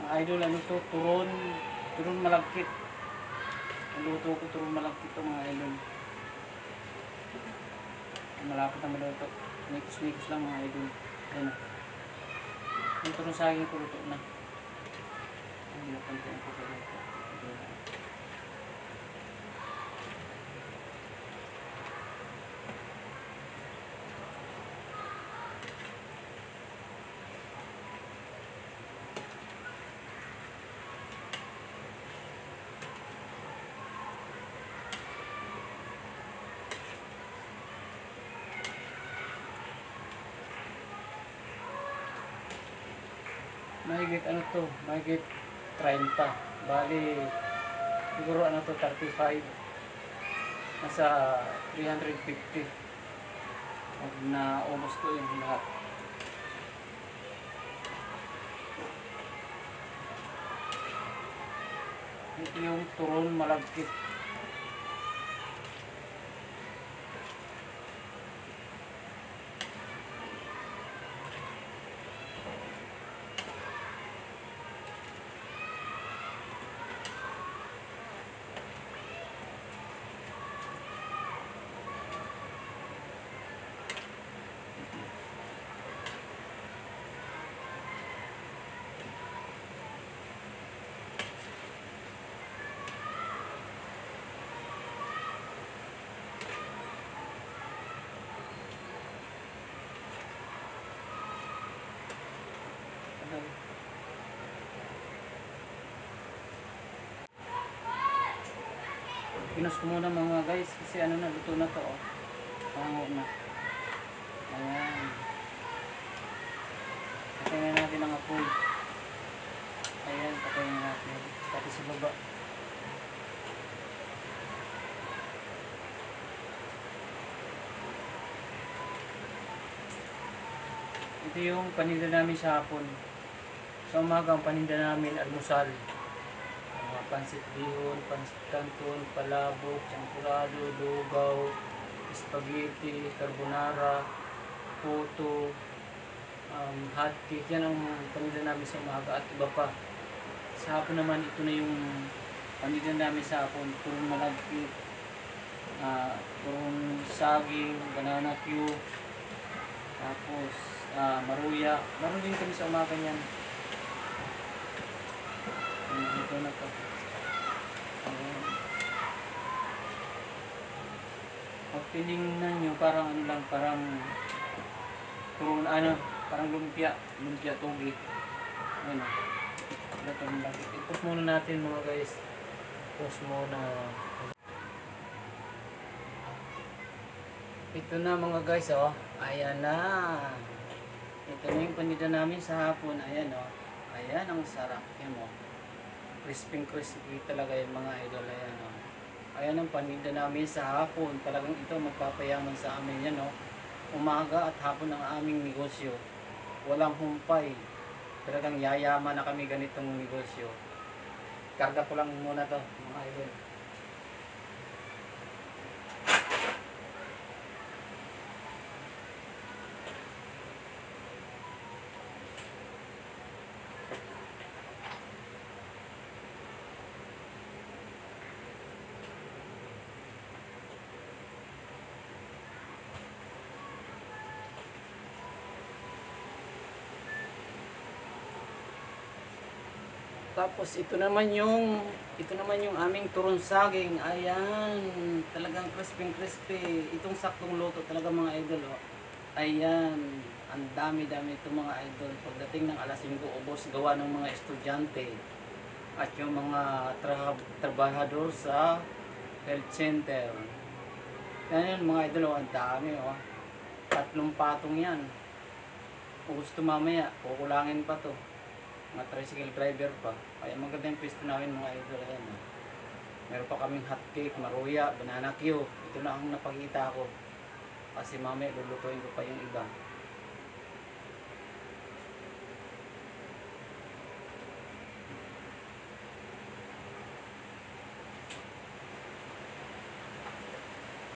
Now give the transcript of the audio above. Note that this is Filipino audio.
Mga idol, ano to? Turon. Turon malagkit. Ang luto ko, turon malagkit to mga idol. Malapit na maluto. Nikos-nikos lang mga idol. Ayan. Yung turon sa akin ko luto na. Hindi na pantayin ko luto. Mahigit ano to, mahigit 30. Bali, siguro ano to, 35. Nasa 350. Pag naubos ko yung lahat. Ito yung turon malagkit. Pinos ko muna mga guys kasi ano na, luto na to oh. Pango na. Ayan. Patayin na natin ang apoy. Ayan, patayin na natin. Pati sa baba. Ito yung paninda namin sa hapon. Sa umaga ang paninda namin almusal. Pansit bihon, pansit canton, palabok, champurado, lugaw, spaghetti, carbonara, puto, hot cake. Yan ang paninda namin sa umaga at iba pa. Sa hapon naman, ito na yung paninda namin sa hapon. Turong malagkit, turong saging, banana cue, tapos maruya. Meron din kami sa umaga niyan. Ito na to. Pag tinignan nyo, parang ano lang, parang parang lumpia togi. Ano, ito lang. I-post muna natin mga guys. Post muna. Ito na mga guys, oh. Ayan na. Ito na yung paninda namin sa hapon. Ayan, oh. Ayan, ang sarap. Yan, oh. Crispy talaga yung mga idol. Ayan, oh. Ayan ang paninda namin sa hapon. Talagang ito magpapayaman sa amin yan, no? Umaga at hapon ang aming negosyo. Walang humpay. Talagang yayaman na kami ganitong negosyo. Karga ko lang muna to, mga idol. Tapos ito naman yung aming turong saging. Ayan, talagang crispy. Itong saktong luto talaga mga idol, oh. Ayan, ang dami-dami itong mga idol. Pagdating ng alas 5 ubos gawa ng mga estudyante at yung mga trabahador sa health center. Yan mga idol, oh, ang dami, oh. 3 patong yan. Kung gusto mamaya, kukulangin pa to. Mga tricycle driver pa. Kaya maganda yung pwesto namin mga idol. Ayan, oh. Meron pa kaming hot cake, maruya, banana cue. Ito na ang napakita ko. Kasi mamaya lulutuin ko pa yung iba.